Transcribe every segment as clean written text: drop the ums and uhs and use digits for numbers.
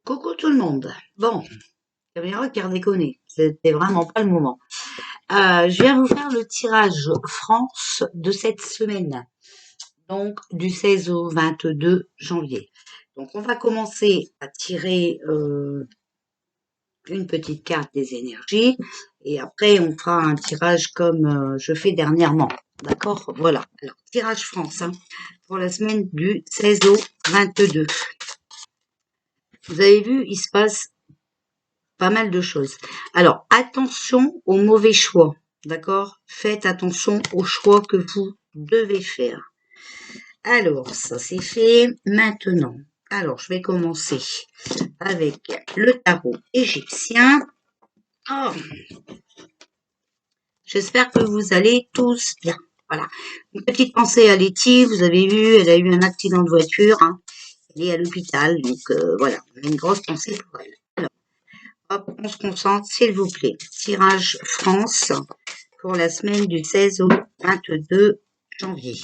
Coucou tout le monde. Bon, caméra qui a déconné. C'était vraiment pas le moment. Je viens vous faire le tirage France de cette semaine. Donc, du 16 au 22 janvier. Donc, on va commencer à tirer une petite carte des énergies. Et après, on fera un tirage comme je fais dernièrement. D'accord? Voilà. Alors, tirage France pour la semaine du 16 au 22. Vous avez vu, il se passe pas mal de choses. Alors, attention aux mauvais choix, d'accord? Faites attention aux choix que vous devez faire. Alors, ça c'est fait. Maintenant, alors je vais commencer avec le tarot égyptien. Oh, j'espère que vous allez tous bien. Voilà. Une petite pensée à Letty. Vous avez vu, elle a eu un accident de voiture. Elle est à l'hôpital. Donc, voilà. On a une grosse pensée pour elle. Hop, on se concentre, s'il vous plaît. Tirage France pour la semaine du 16 au 22 janvier.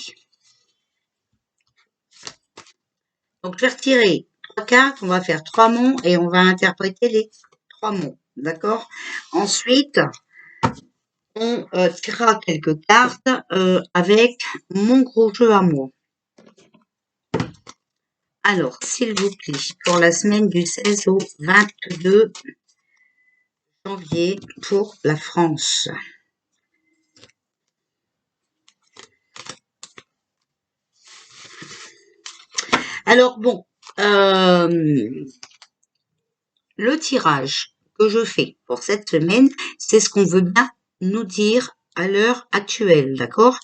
Donc, je vais retirer 3 cartes, on va faire 3 mots et on va interpréter les 3 mots. D'accord? Ensuite, on tirera quelques cartes avec mon gros jeu à moi. Alors, s'il vous plaît, pour la semaine du 16 au 22 janvier pour la France. Alors bon, le tirage que je fais pour cette semaine, c'est ce qu'on veut bien nous dire à l'heure actuelle, d'accord?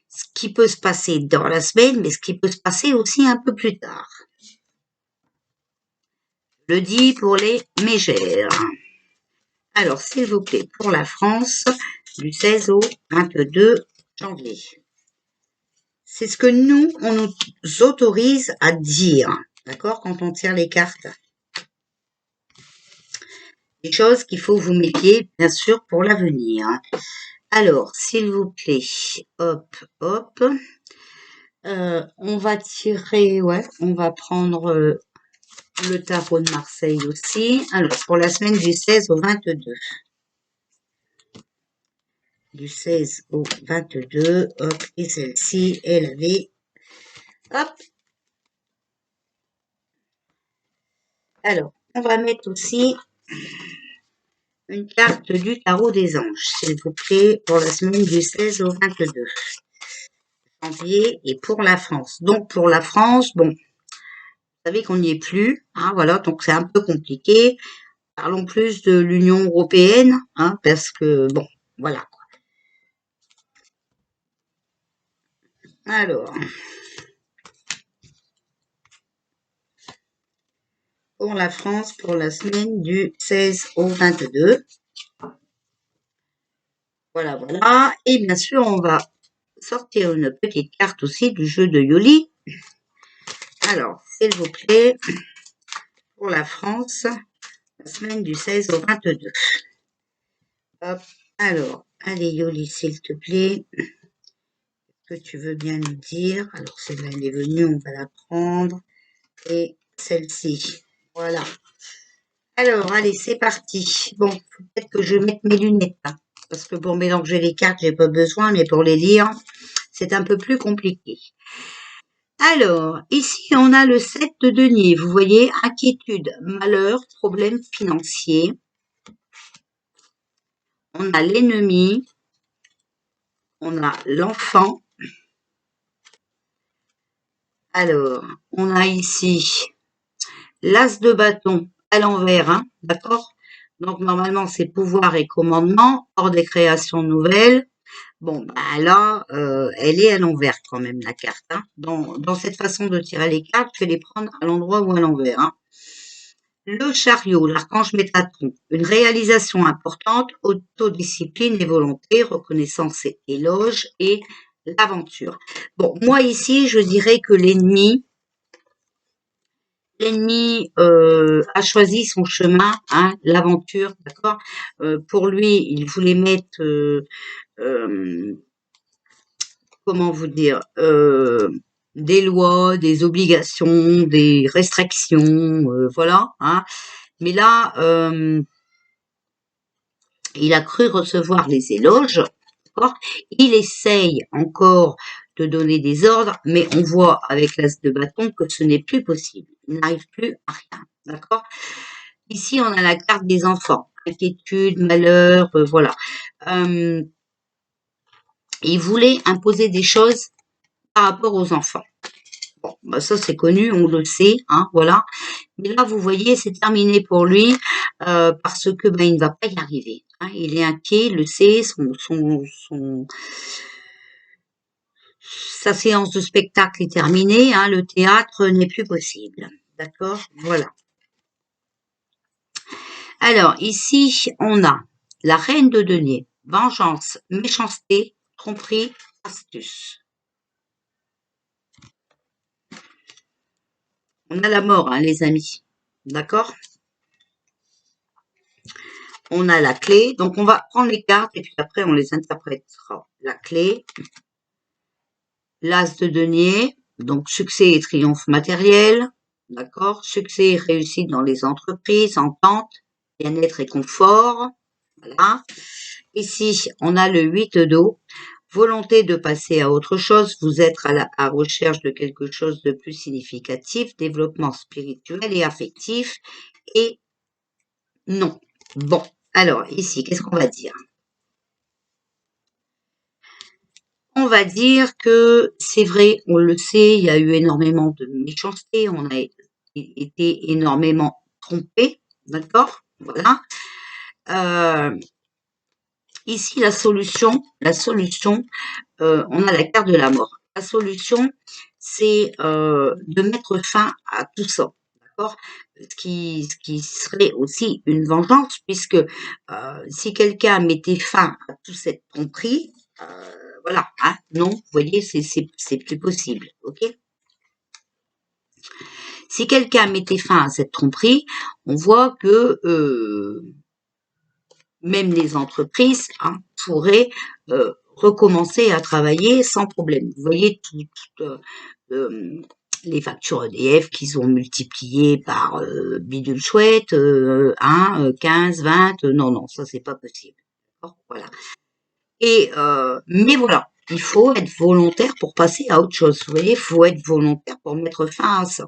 Ce qui peut se passer dans la semaine, mais ce qui peut se passer aussi un peu plus tard. Je le dis pour les mégères. Alors, s'il vous plaît, pour la France, du 16 au 22 janvier. C'est ce que nous, on nous autorise à dire, d'accord, quand on tire les cartes. Des choses qu'il faut vous méfier, bien sûr, pour l'avenir. Alors, s'il vous plaît, hop, hop. On va tirer, ouais, on va prendre le tarot de Marseille aussi. Alors, pour la semaine du 16 au 22. Du 16 au 22, hop, et celle-ci, elle avait, hop. Alors, on va mettre aussi une carte du tarot des anges, s'il vous plaît, pour la semaine du 16 au 22 janvier et pour la France. Donc, pour la France, bon, vous savez qu'on n'y est plus, hein, voilà, donc c'est un peu compliqué. Parlons plus de l'Union européenne, hein, parce que, bon, voilà. Alors, pour la France, pour la semaine du 16 au 22. Voilà, voilà. Et bien sûr, on va sortir une petite carte aussi du jeu de Yoli. Alors, s'il vous plaît, pour la France, la semaine du 16 au 22. Hop. Alors, allez Yoli, s'il te plaît. Que tu veux bien nous dire. Alors, celle-là, elle est venue, on va la prendre. Et celle-ci. Voilà. Alors, allez, c'est parti. Bon, faut peut-être que je mette mes lunettes, hein, parce que pour mélanger les cartes, j'ai pas besoin, mais pour les lire, c'est un peu plus compliqué. Alors, ici, on a le 7 de denier. Vous voyez, inquiétude, malheur, problème financier. On a l'ennemi. On a l'enfant. Alors, on a ici l'as de bâton à l'envers, hein, d'accord? Donc, normalement, c'est pouvoir et commandement, hors des créations nouvelles. Bon, bah là, elle est à l'envers quand même, la carte. Hein. Dans cette façon de tirer les cartes, je vais les prendre à l'endroit ou à l'envers. Hein. Le chariot, l'archange Métatron, une réalisation importante, autodiscipline et volonté, reconnaissance et éloge, et l'aventure. Bon, moi ici, je dirais que l'ennemi a choisi son chemin, hein, l'aventure, d'accord. Pour lui, il voulait mettre, comment vous dire, des lois, des obligations, des restrictions, voilà. Hein. Mais là, il a cru recevoir les éloges. Il essaye encore de donner des ordres, mais on voit avec l'as de bâton que ce n'est plus possible. Il n'arrive plus à rien. D'accord. Ici, on a la carte des enfants. Inquiétude, malheur, voilà. Il voulait imposer des choses par rapport aux enfants. Bon, bah ça c'est connu, on le sait, hein, voilà. Mais là, vous voyez, c'est terminé pour lui parce que ben il ne va pas y arriver. Hein. Il est inquiet, il le sait, sa séance de spectacle est terminée, hein, le théâtre n'est plus possible. D'accord, voilà. Alors ici, on a la reine de denier, vengeance, méchanceté, tromperie, astuce. On a la mort, hein, les amis. D'accord? On a la clé. Donc, on va prendre les cartes et puis après, on les interprétera. La clé. L'as de denier. Donc, succès et triomphe matériel. D'accord? Succès et réussite dans les entreprises, entente, bien-être et confort. Voilà. Ici, on a le 8 d'eau. Volonté de passer à autre chose, vous êtes à la recherche de quelque chose de plus significatif, développement spirituel et affectif, et non. Bon, alors ici, qu'est-ce qu'on va dire? On va dire que c'est vrai, on le sait, il y a eu énormément de méchanceté, on a été énormément trompé, d'accord? Voilà. Ici, la solution, on a la carte de la mort. La solution, c'est de mettre fin à tout ça, d'accord? Ce qui serait aussi une vengeance, puisque si quelqu'un mettait fin à toute cette tromperie, voilà, hein, non, vous voyez, c'est plus possible, ok? Si quelqu'un mettait fin à cette tromperie, on voit que même les entreprises hein, pourraient recommencer à travailler sans problème. Vous voyez toutes les factures EDF qu'ils ont multipliées par bidule chouette, 15, 20, non, non, ça c'est pas possible. Voilà. Et mais voilà, il faut être volontaire pour passer à autre chose. Vous voyez, il faut être volontaire pour mettre fin à ça.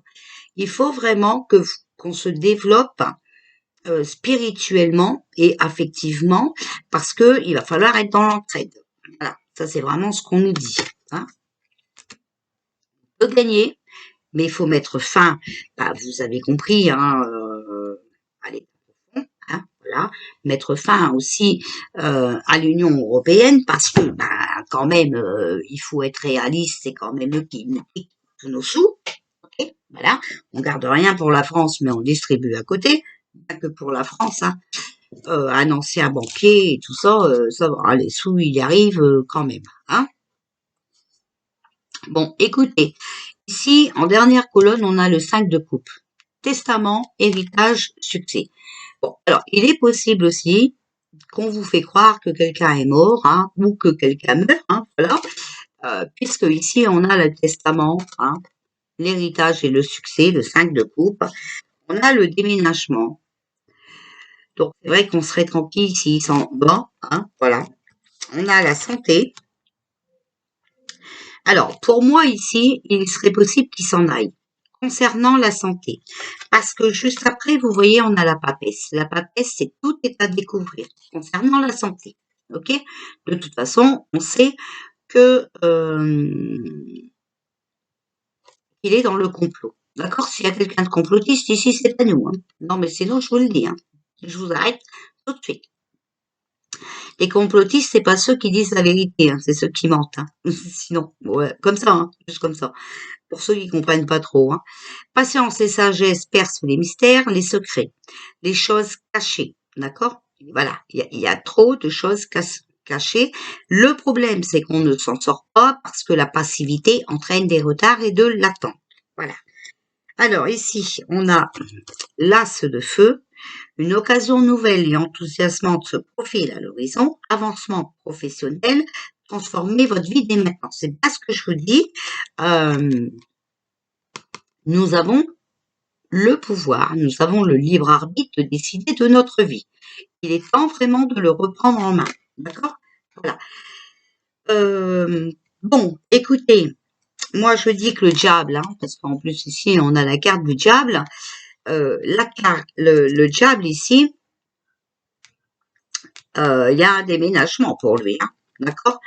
Il faut vraiment qu'on se développe spirituellement et affectivement parce que il va falloir être dans l'entraide. Voilà, ça c'est vraiment ce qu'on nous dit. Hein. On peut gagner, mais il faut mettre fin. Bah, vous avez compris. Hein, allez, hein, voilà, mettre fin aussi à l'Union européenne parce que bah, quand même il faut être réaliste, c'est quand même eux qui nous piquent tous nos sous. Okay, voilà, on garde rien pour la France, mais on distribue à côté. Pas que pour la France, hein. Un ancien banquier et tout ça, ça va, les sous il y arrive quand même. Hein. Bon, écoutez, ici en dernière colonne on a le 5 de coupe. Testament, héritage, succès. Bon, alors il est possible aussi qu'on vous fait croire que quelqu'un est mort hein, ou que quelqu'un meurt, hein, voilà, puisque ici on a le testament, hein, l'héritage et le succès, le 5 de coupe. On a le déménagement. Donc c'est vrai qu'on serait tranquille s'il s'en va, hein, voilà. On a la santé. Alors, pour moi ici, il serait possible qu'il s'en aille. Concernant la santé, parce que juste après, vous voyez, on a la papesse. La papesse, c'est tout est à découvrir concernant la santé. Ok? De toute façon, on sait que il est dans le complot. D'accord? S'il y a quelqu'un de complotiste ici, c'est pas nous. Hein. Non, mais sinon, je vous le dis. Hein. Je vous arrête tout de suite. Les complotistes, c'est pas ceux qui disent la vérité, hein, c'est ceux qui mentent. Hein. Sinon, ouais, comme ça, hein, juste comme ça. Pour ceux qui comprennent pas trop. Hein. Patience et sagesse percent les mystères, les secrets, les choses cachées. D'accord? Voilà, il y a trop de choses cachées. Le problème, c'est qu'on ne s'en sort pas parce que la passivité entraîne des retards et de l'attente. Voilà. Alors ici, on a l'as de feu. Une occasion nouvelle et enthousiasmante se profile à l'horizon, avancement professionnel, transformer votre vie dès maintenant. C'est pas ce que je vous dis. Nous avons le pouvoir, nous avons le libre arbitre de décider de notre vie. Il est temps vraiment de le reprendre en main. D'accord? Voilà. Bon, écoutez, moi je dis que le diable, parce qu'en plus ici on a la carte du diable, le diable ici, il y a un déménagement pour lui, d'accord?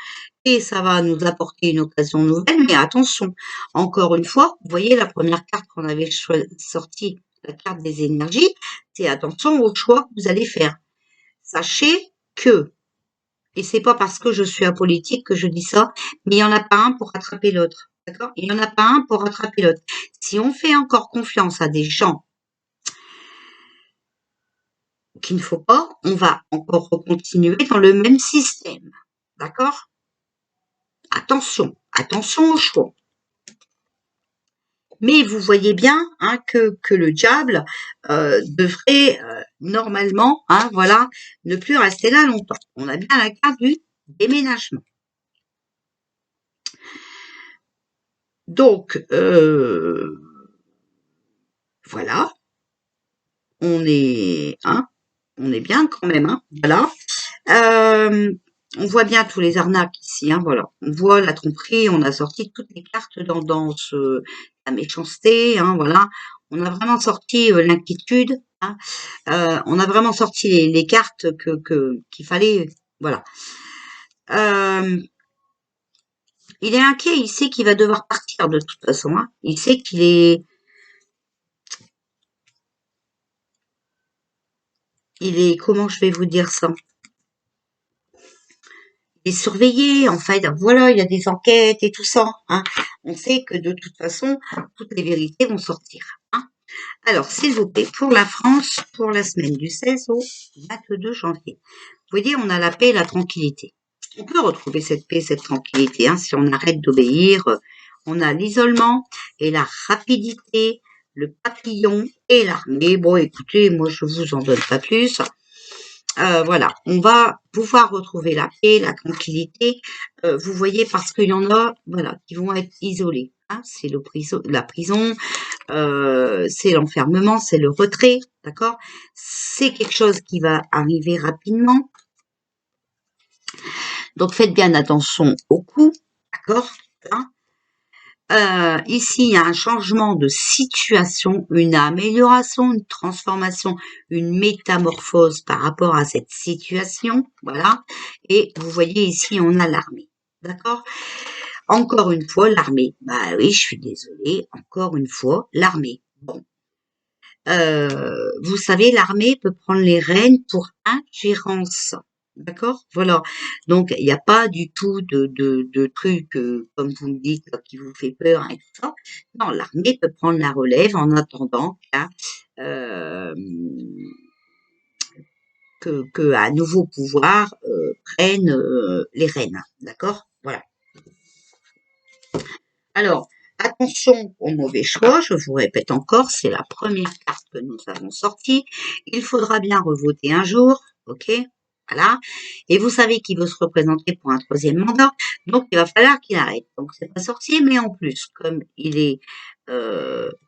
Et ça va nous apporter une occasion nouvelle, mais attention, encore une fois, vous voyez la première carte qu'on avait sortie, la carte des énergies, c'est attention aux choix que vous allez faire. Sachez que, et c'est pas parce que je suis apolitique que je dis ça, mais il n'y en a pas un pour rattraper l'autre, d'accord? Il n'y en a pas un pour rattraper l'autre. Si on fait encore confiance à des gens qu'il ne faut pas, on va encore continuer dans le même système, d'accord? Attention, attention aux choix. Mais vous voyez bien que le diable devrait normalement, voilà, ne plus rester là longtemps. On a bien la carte du déménagement. Donc, voilà, on est bien quand même, voilà. On voit bien tous les arnaques ici, voilà. On voit la tromperie, on a sorti toutes les cartes dans la méchanceté, voilà. On a vraiment sorti l'inquiétude, on a vraiment sorti les cartes qu'il fallait, voilà. Il est inquiet, il sait qu'il va devoir partir de toute façon, il sait qu'il est, comment je vais vous dire ça? Il est surveillé, en fait, voilà, il y a des enquêtes et tout ça, On sait que de toute façon, toutes les vérités vont sortir, Alors, s'il vous plaît, pour la France, pour la semaine du 16 au 22 janvier. Vous voyez, on a la paix et la tranquillité. On peut retrouver cette paix, cette tranquillité, si on arrête d'obéir. On a l'isolement et la rapidité, le papillon et l'armée. Bon, écoutez, moi, je vous en donne pas plus. Voilà, on va pouvoir retrouver la paix, la tranquillité. Vous voyez, parce qu'il y en a, voilà, qui vont être isolés. C'est la prison, c'est l'enfermement, c'est le retrait, d'accord? C'est quelque chose qui va arriver rapidement. Donc faites bien attention au coup, d'accord? Ici, il y a un changement de situation, une amélioration, une transformation, une métamorphose par rapport à cette situation, voilà. Et vous voyez ici, on a l'armée, d'accord? Encore une fois, l'armée. Bah oui, je suis désolée, encore une fois, l'armée. Bon. Vous savez, l'armée peut prendre les rênes pour ingérence. D'accord? Voilà. Donc, il n'y a pas du tout de trucs, comme vous me dites, qui vous fait peur et tout ça. Non, l'armée peut prendre la relève en attendant euh, qu'un nouveau pouvoir prenne les rênes. D'accord? Voilà. Alors, attention aux mauvais choix, je vous répète encore, c'est la première carte que nous avons sortie. Il faudra bien revoter un jour, ok? Voilà. Et vous savez qu'il veut se représenter pour un troisième mandat, donc il va falloir qu'il arrête. Donc c'est pas sorcier, mais en plus, comme il est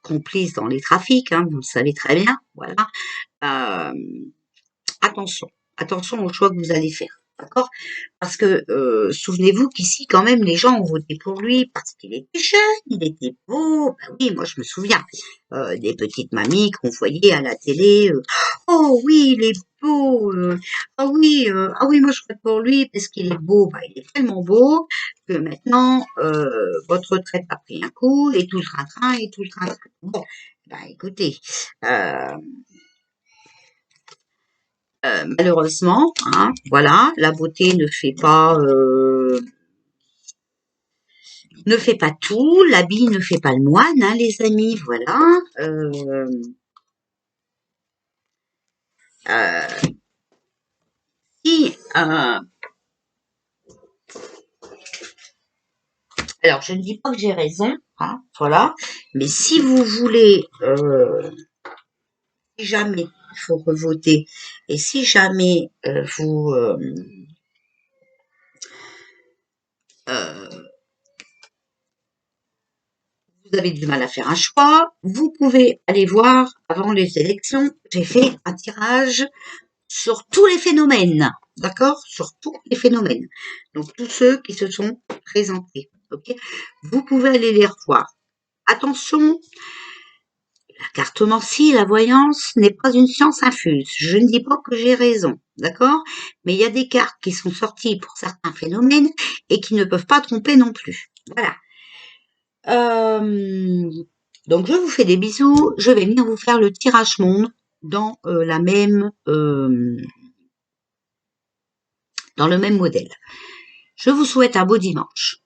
complice dans les trafics, vous le savez très bien, voilà. Euh, attention, attention aux choix que vous allez faire. D'accord? Parce que souvenez-vous qu'ici, quand même, les gens ont voté pour lui parce qu'il était jeune, il était beau. Ben oui, moi je me souviens des petites mamies qu'on voyait à la télé. Oh oui, il est beau. Ah oui, moi je vote pour lui parce qu'il est beau. Ben, il est tellement beau que maintenant votre retraite a pris un coup et tout le train-train et tout le train-train. Bon, ben écoutez. Malheureusement, voilà, la beauté ne fait pas tout, l'habit ne fait pas le moine, les amis, voilà. Si, alors je ne dis pas que j'ai raison, voilà, mais si vous voulez, si jamais il faut revoter, et si jamais vous vous avez du mal à faire un choix, vous pouvez aller voir avant les élections. J'ai fait un tirage sur tous les phénomènes, d'accord? Sur tous les phénomènes. Donc, tous ceux qui se sont présentés, ok? Vous pouvez aller les revoir. Attention, la cartomancie, la voyance n'est pas une science infuse. Je ne dis pas que j'ai raison, d'accord? Mais il y a des cartes qui sont sorties pour certains phénomènes et qui ne peuvent pas tromper non plus. Voilà. Donc, je vous fais des bisous. Je vais venir vous faire le tirage monde dans dans le même modèle. Je vous souhaite un beau dimanche.